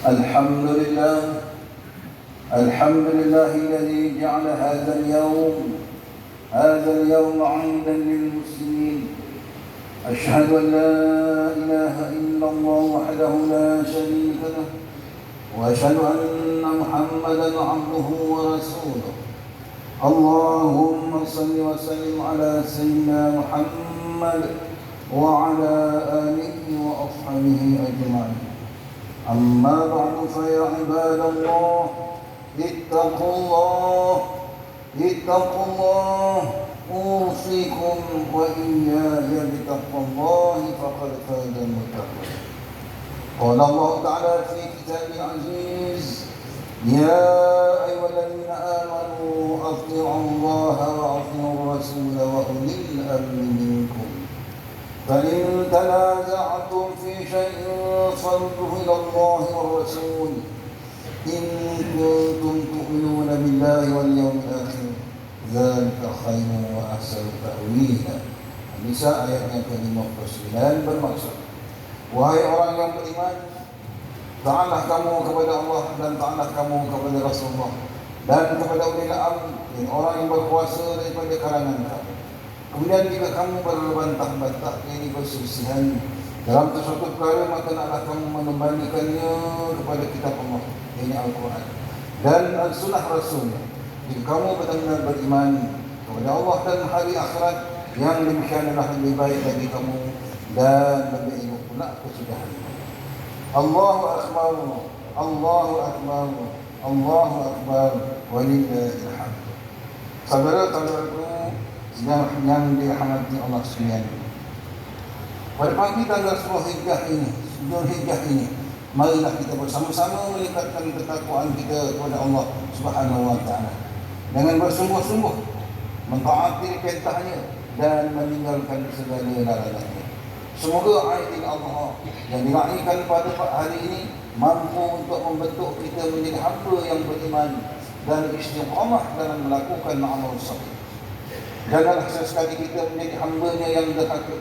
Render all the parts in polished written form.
الحمد لله الحمد لله الذي جعل هذا اليوم عيدا للمسلمين. أشهد أن لا إله إلا الله وحده لا شريك له، وأشهد أن محمدا عبده ورسوله. اللهم صل وسلم على سيدنا محمد وعلى آله وأصحابه أجمعين. أما بعد فيا عباد الله، اتقوا الله أوصيكم وإياي بتقوى الله فقد فاز المتقون. قال الله تعالى في كتابه العزيز: يا أيها الذين آمنوا أطيعوا الله وأطيعوا الرسول وأولي الأمر منكم، فإن تنازعتم في شيء فردوه إلى الله والرسول إن كنتم تؤمنون بالله واليوم الآخر، ذلك خير وأحسن تأويلا. An-Nisa ayat yang ke-59 bermaksud, wahai orang yang beriman, taatlah kamu kepada Allah dan taatlah kamu kepada Rasulullah dan kepada ulil amr, orang yang berkuasa daripada kalangan kamu. Kemudian jika kamu berbantah-bantah, ini perselisihan dalam sesuatu perkara, maka naklah kamu mengembalikannya kepada kitab Allah, ini Al-Quran, dan Sunnah Rasulnya. Jika kamu benar-benar beriman kepada Allah dan hari akhirat, yang demikianlah lebih baik bagi kamu dan lebih ingat pula kesudahan. Allahu Akbar, Allahu Akbar, Allahu Akbar, walillahil hamd. Saudara-saudaraku yang dirahmati Allah sekalian, pada pagi tanggal 10 Zulhijjah ini, marilah kita bersama-sama meningkatkan ketakwaan kita kepada Allah Subhanahu wa taala dengan bersungguh-sungguh mentaati perintahnya dan meninggalkan segala larangannya. Semoga Aidil Adha yang diraihkan pada hari ini mampu untuk membentuk kita menjadi hamba yang beriman dan istiqamah dalam melakukan amal saleh. Janganlah sesekali kita menjadi hambanya yang derhaka,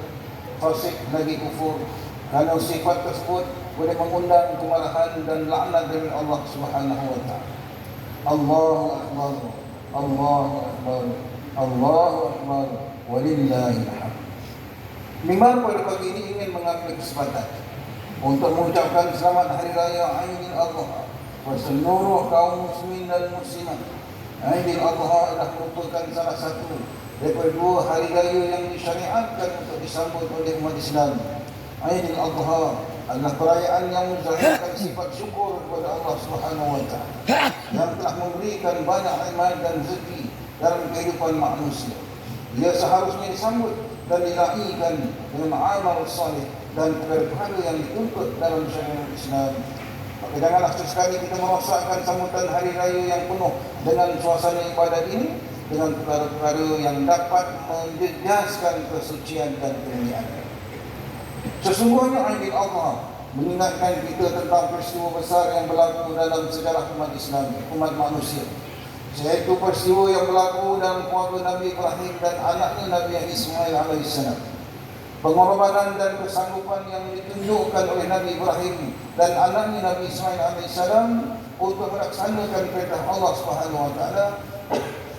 fasik lagi kufur, kerana sifat tersebut boleh mengundang kemarahan dan laknat dari Allah Subhanahu wa taala. Allahu Akbar, Allahu Akbar, Allahu Akbar, walillahil hamd. Mimbar pada pagi ini ingin mengambil kesempatan untuk mengucapkan selamat Hari Raya Aidil Adha kepada seluruh kaum muslimin dan muslimat. Aidil Adha adalah merupakan salah satu daripada dua hari raya yang disyariatkan untuk disambut oleh umat Islam. Aidil Adha adalah perayaan yang menzahirkan sifat syukur kepada Allah Subhanahu wa taala yang telah memberikan banyak nikmat dan rezeki dalam kehidupan manusia. Ia seharusnya disambut dan diraihkan dengan amal saleh dan perkara-perkara yang dituntut dalam syariat Islam. Maka janganlah sesekali kita merosakkan sambutan hari raya yang penuh dengan suasana ibadat ini dengan perkara-perkara yang dapat menjejaskan kesucian dan kemuliaan. Sesungguhnya Aidil Adha mengingatkan kita tentang peristiwa besar yang berlaku dalam sejarah umat Islam, umat manusia, iaitu peristiwa yang berlaku dalam keluarga Nabi Ibrahim dan anaknya Nabi Ismail alaihissalam. Pengorbanan dan kesanggupan yang ditunjukkan oleh Nabi Ibrahim dan anaknya Nabi Ismail alaihissalam untuk melaksanakan perintah Allah Subhanahu wa taala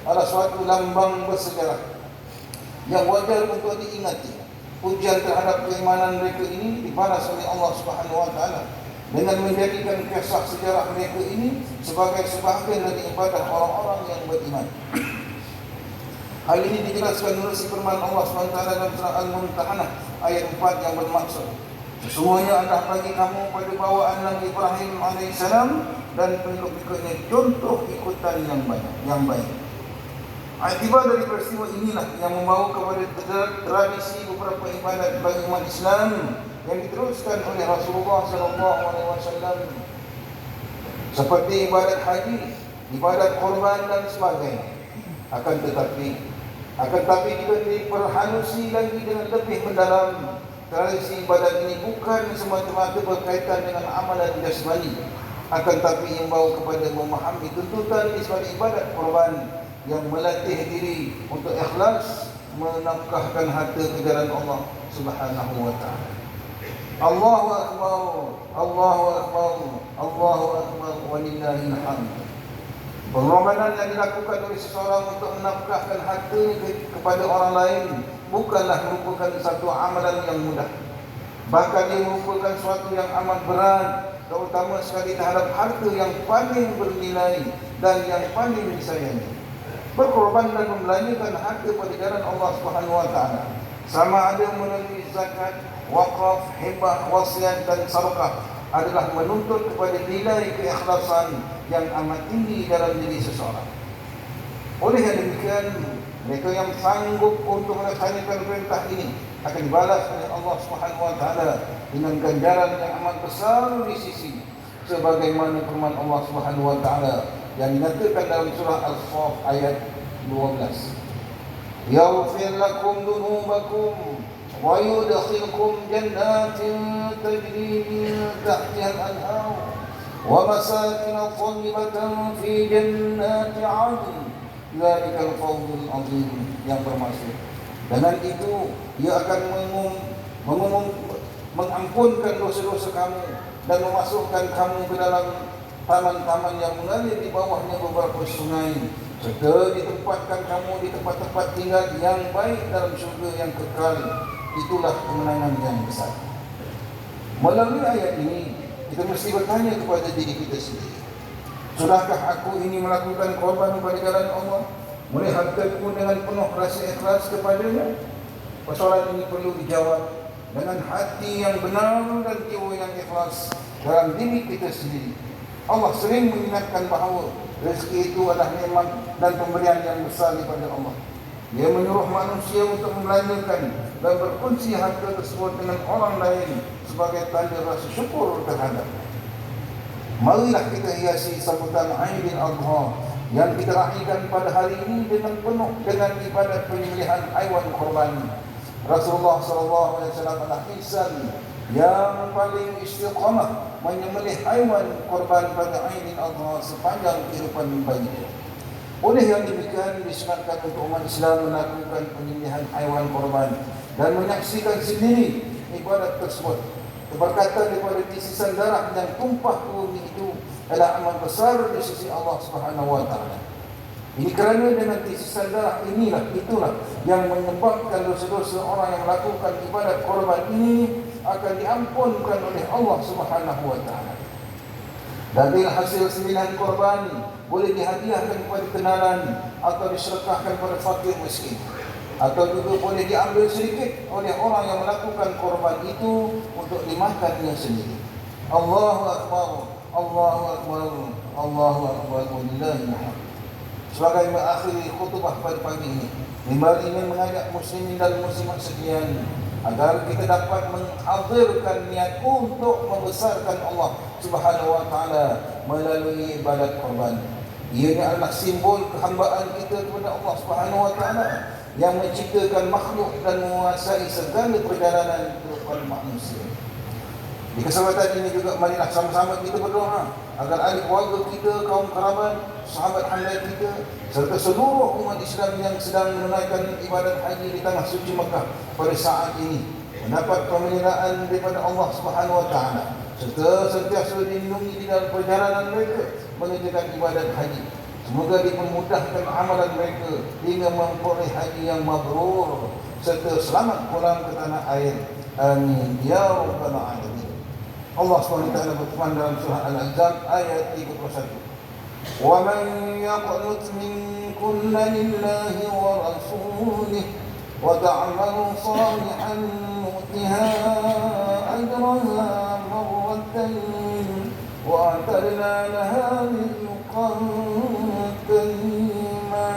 adalah suatu lambang bersejarah yang wajar untuk diingati. Ujian terhadap keimanan mereka ini dibalas oleh Allah Subhanahu wa taala dengan menjadikan kisah sejarah mereka ini sebagai sebahagian dari ibadah orang-orang yang beriman. Hal ini dijelaskan melalui firman Allah SWT dalam surah Al-Mumtahanah ayat 4 yang bermaksud, sesungguhnya adalah bagi kamu pada bawaan Nabi Ibrahim AS dan penduduk-penduduknya contoh ikutan yang baik. Akibat dari peristiwa inilah yang membawa kepada tradisi beberapa ibadat bagi umat Islam yang diteruskan oleh Rasulullah SAW, seperti ibadat haji, ibadat korban dan sebagainya. Akan tetapi jika diperhalusi lagi dengan lebih mendalam, tradisi ibadat ini bukan semata-mata berkaitan dengan amalan jasmani, akan tetapi membawa kepada memahami tuntutan di sebalik ibadat korban yang melatih diri untuk ikhlas menafkahkan harta ke jalan Allah Subhanahu wa taala. Allahu Akbar, Allahu Akbar, Allahu walillahil hamd. Pengorbanan yang dilakukan oleh seseorang untuk menafkahkan hartanya kepada orang lain bukanlah merupakan satu amalan yang mudah. Bahkan ia merupakan suatu yang amat berat, terutama sekali terhadap harta yang paling bernilai dan yang paling disayangi. Berkorban dan membelanjakan harta pada jalan Allah Subhanahu wa taala, sama ada melalui zakat, wakaf, hibah, wasiat dan sedekah, adalah menuntut kepada nilai keikhlasan yang amat tinggi dalam diri seseorang. Oleh yang demikian, mereka yang sanggup untuk melaksanakan perintah ini akan dibalas oleh Allah Subhanahu wa taala dengan ganjaran yang amat besar di sisi, sebagaimana firman Allah Subhanahu wa taala yang dinyatakan dalam surah Al-Saff ayat 12. Yaghfir lakum dhunubakum wa yudkhilkum jannatin tajri min tahtiha al-anhar wa masakin thayyibatan fi jannati 'adn dzalikal fawzul 'azim, yang bermaksud dengan itu ia akan mengampunkan dosa-dosa kamu dan memasukkan kamu ke dalam taman-taman yang mengalir di bawahnya beberapa sungai, serta ditempatkan kamu di tempat-tempat tinggal yang baik dalam syurga yang kekal. Itulah kemenangan yang besar. Melalui ayat ini kita mesti bertanya kepada diri kita sendiri, sudahkah aku ini melakukan korban pada jalan Allah, melihat hartaku dengan penuh rasa ikhlas kepadanya? Persoalan ini perlu dijawab dengan hati yang benar dan jiwa yang ikhlas dalam diri kita sendiri. Allah sering mengingatkan bahawa rezeki itu adalah nikmat dan pemberian yang besar daripada Allah. Dia menyuruh manusia untuk membelanjakan dan berkongsi harta tersebut dengan orang lain sebagai tanda rasa syukur terhadap. Marilah kita hiasi sambutan Aidil Adha yang kita raikan pada hari ini dengan penuh dengan ibadat penyembelihan haiwan korban. Rasulullah SAW adalah insan yang paling istiqamah menyembelih haiwan korban pada Aidil Adha sepanjang kehidupan baginda. Oleh yang demikian, disunatkan untuk umat Islam melakukan penyembelihan haiwan korban dan menyaksikan sendiri ibadat tersebut. Keberkatan daripada tisisan darah yang tumpah ke bumi itu adalah amat besar di sisi Allah Subhanahu wa taala. Ini kerana dengan tisisan darah itulah yang menyebabkan dosa-dosa orang yang melakukan ibadat korban ini akan diampunkan oleh Allah Subhanahu wa taala. Dari hasil sembilan korban boleh dihadiahkan kepada kenalan atau disedekahkan kepada fakir miskin, atau juga boleh diambil sedikit oleh orang yang melakukan korban itu untuk dimakannya sendiri. Allahu Akbar, Allahu Akbar, Allahu Akbar, walillahil hamd. Sebagai mengakhiri khutbah pada pagi ini, mimbar ingin mengajak muslimin dan muslimat sekalian agar kita dapat menghadirkan niat untuk membesarkan Allah Subhanahu wa taala melalui ibadat korban. Ianya adalah simbol kehambaan kita kepada Allah Subhanahu wa taala yang menciptakan makhluk dan menguasai segala perjalanan kehidupan manusia. Di kesempatan ini juga marilah sama-sama kita berdoa agar ahli keluarga kita, kaum kerabat, sahabat handai kita serta seluruh umat Islam yang sedang menunaikan ibadat haji di tanah suci Mekah pada saat ini mendapat pemeliharaan daripada Allah Subhanahu wa taala serta sentiasa dilindungi di dalam perjalanan mereka menunaikan ibadat haji. Semoga dipermudahkan amalan mereka hingga memperoleh haji yang mabrur serta selamat pulang ke tanah air. Amin ya rabbal alamin. Allah SWT berfirman dalam surah Al-Ahzab ayat 31. Wa man yaqnut minkunna lillahi wa rasulih wa ta'malu salihan nu'tiha ajraha marratayn wa a'tadna laha rizqan karima.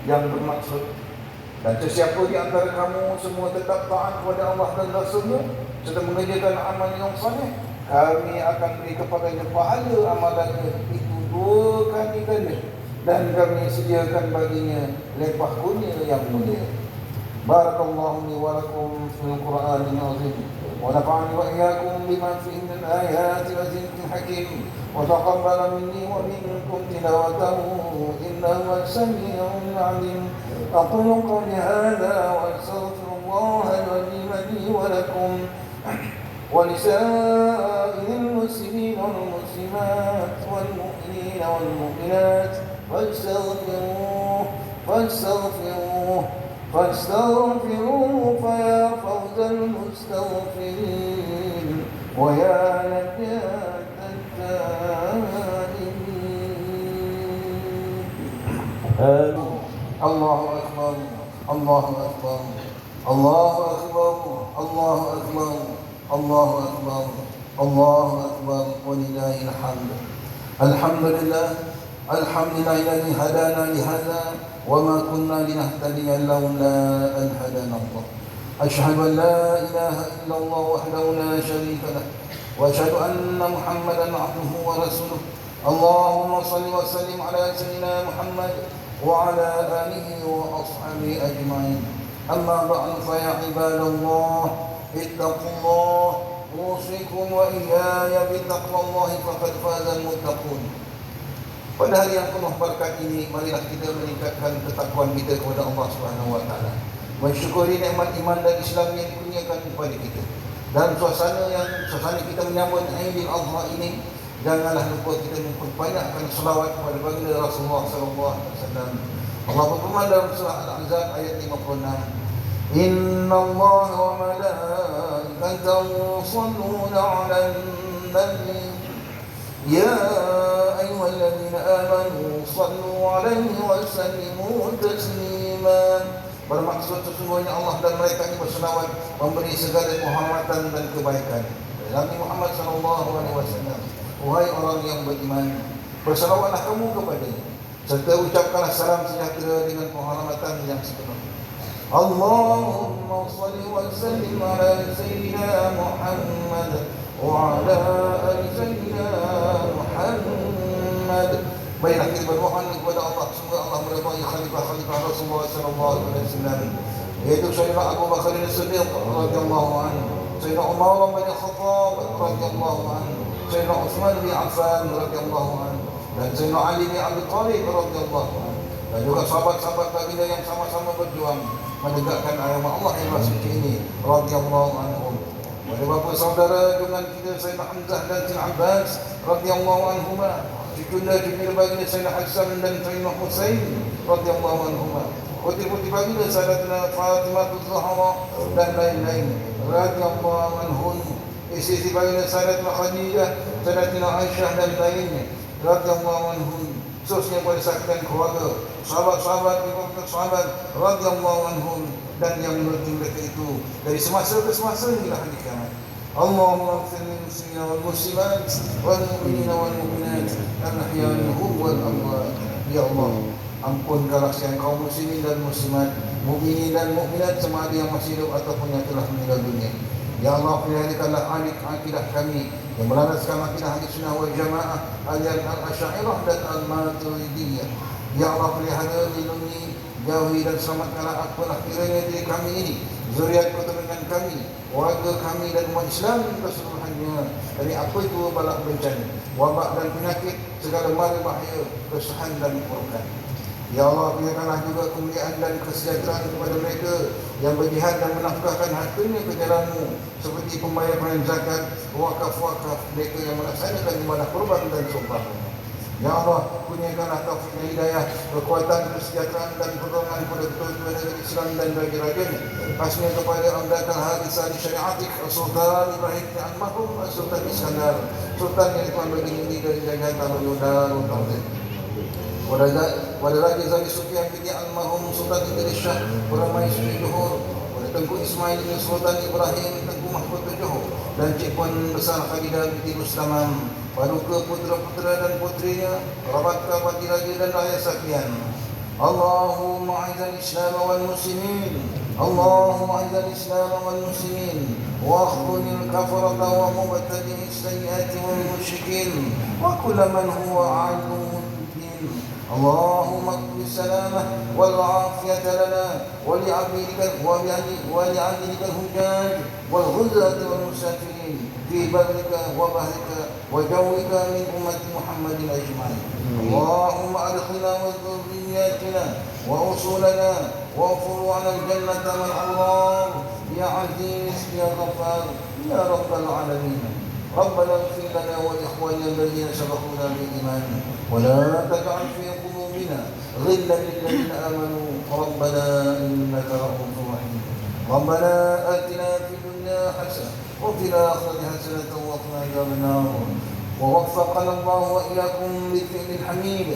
Yang bermaksud, dan sesiapa di antara kamu semua tetap taat kepada Allah dan Rasulnya serta mengerjakan amal yang saleh, kami akan beri kepadanya pahala amalannya itu 2 kali ganda, dan kami sediakan baginya lepah kurnia yang mulia. Barakallahu li wa lakum fil Qur'anil azim wa nafa'ani wa iyyakum bima fihi min ayati wa zikril hakim wa taqabbala minni wa minkum tilawatahu innahu as-sami'ul 'alim. Aqulu qawli hadha wa astaghfirullaha li wa lakum ولسائر المسلمين والمسلمات والمؤمنين والمؤمنات فاستغفروه فيا فوز المستغفرين ويا نجاة التائبين. الله أكبر الله أكبر الله أكبر الله أكبر الله أكبر الله أكبر ولله الحمد. الحمد لله الذي هدانا لهذا وما كنا لنهتدي لولا أن هدانا الله. أشهد أن لا إله إلا الله وحده لا شريك له وأشهد أن محمدا عبده ورسوله. اللهم صل وسلم على سيدنا محمد وعلى آله وأصحابه أجمعين. أما بعد فيا عباد الله اتقوا الله أوصيكم وإياي بتقوى الله فقد فاز المتقون. Pada hari yang penuh berkat ini, marilah kita meningkatkan ketakwaan kita kepada Allah Subhanahu wa taala. Mensyukuri nikmat iman dan Islam yang dikurniakan kepada kita. Dan suasana kita menyambut Aidil Adha ini, janganlah lupa kita memperbanyakkan selawat kepada baginda Rasulullah sallallahu alaihi wasallam. Allah berfirman dalam surah Al-Ahzab ayat 56, Innallaha wa malaikatahu yusholluna 'alan nabi ya ayyuhalladzina amanu shallu 'alaihi wa sallimu taslima. Bermaksud sesungguhnya Allah dan malaikatnya berselawat memberi segala penghormatan dan kebaikan Nabi Muhammad sallallahu alaihi wasallam. Wahai orang yang beriman, berselawatlah kamu kepadanya serta ucapkanlah salam sejahtera dengan penghormatan yang sepenuhnya. Allahumma shalli wa sallim ala sayyidina Muhammad wa ala ali sayyidina Muhammad. Baiklah kita bermohon kepada Allah semoga Allah meridai khalifah Rasulullah sallallahu alaihi wasallam, yaitu Sayyidina Abu Bakar As-Siddiq radhiyallahu anhu, Sayyidina Umar bin Khattab radhiyallahu anhu, Sayyidina Utsman bin Affan radhiyallahu anhu, dan Sayyidina Ali bin Abi Thalib radhiyallahu anhu, dan juga sahabat-sahabat baginda yang sama-sama berjuang menegakkan agama Allah yang suci ini radhiyallahu anhum. Pada bapa saudara dengan kita Sayyidina Hamzah dan Sayyidina Abbas radhiyallahu anhuma, cucu-cucu baginda Sayyidina Hasan dan Sayyidina Husain radhiyallahu anhuma, putri-putri baginda Sayyidatina Fatimah Az-Zahra dan lain-lain radhiyallahu anhum, istri baginda Sayyidatina Khadijah, Sayyidatina Aisyah dan lainnya radhiyallahu anhum, khususnya pada sahabat keluarga, sahabat-sahabat radhiyallahu anhum, dan yang menuju mereka itu dari semasa ke semasa hingga hari kiamat. Allahumma ighfir lil muslimina wal muslimat wal mu'minina wal mu'minat al-ahya'i minhum wal amwat. Ya Allah, ampunkanlah sekalian kaum muslimin dan muslimat, mukminin dan mukminat sama ada yang masih hidup ataupun yang telah meninggal dunia. Ya Allah, peliharakanlah akidah kami yang melandaskan akidah Ahli Sunnah wal Jamaah, aliran Al-Asy'ariyah dan Al-Maturidiyah. Ya Allah, pelihara, lindungi, jauhi dan selamatkanlah apalah kiranya diri kami ini, zuriat keturunan kami, warga kami dan umat Islam keseluruhannya dari apa itu bala bencana, wabak dan penyakit, segala mara bahaya, kesusahan dan keburukan. Ya Allah, berikanlah juga kemuliaan dan kesejahteraan kepada mereka yang berjihad dan menafkahkan hartanya ke jalan-Mu, seperti pembayaran zakat, wakaf-wakaf, mereka yang melaksanakan ibadah kurban dan sumpah. Ya Allah, kurniakanlah taufik dan hidayah, kekuatan, kesejahteraan dan pertolongan kepada ketua-ketua negara Islam dan raja-rajanya, khasnya kepada Amdatul Hadis Syariatik Sultan Ibrahim Al-Mahrum Sultan Iskandar, Sultan yang Tuan bagi ini dari jajahan Tanah Yudar Utawzid. Pada Raja Zali Sufyan bin Al-Mahrum Sultan Idris Shah Permaisuri Johor, pada Tengku Ismail bin Sultan Ibrahim Tengku Mahfud Johor, dan Cik Puan Besar Khadidah binti Rustamam, paduka putera-putera dan putrinya, kerabat-kerabat diraja dan rakyat sekalian. Allahumma a'izal Islam wal muslimin, Allahumma a'izal Islam wal muslimin, wa akhdhil kafarata wa mubtadi'is sayyiati wal musyrikin wa kull man huwa a'adun. اللهم اكف السلامة والعافية لنا ولعبيدك الحجاج والغزاة والمسافرين في برك وبحرك وجوك من أمة محمد أجمعين. اللهم أدخلنا وذرياتنا وأصولنا وفروعنا الجنة والأنوار يا عزيز يا غفار يا رب العالمين. ربنا اغفر لنا ولإخواننا الذين سبقونا بالإيمان ولا تجعل في قلوبنا غلا للذين آمنوا ربنا إنك رؤوف رحيم. ربنا آتنا في الدنيا حسنة وفي الآخرة حسنة وقنا عذاب النار. ووفقنا الله وإياكم للفعل الحميد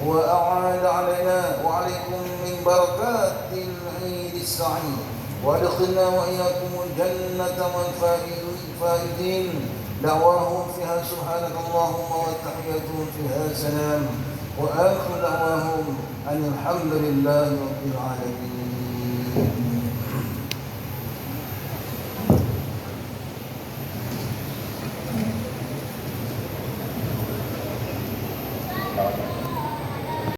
وأعاد علينا وعليكم من بركات العيد السعيد وادخلنا وإياكم الجنة والفائزين. دعواهم فيها سبحانك اللهم وتحياتهم فيها سلام وآخر دعواهم أن الحمد لله رب العالمين.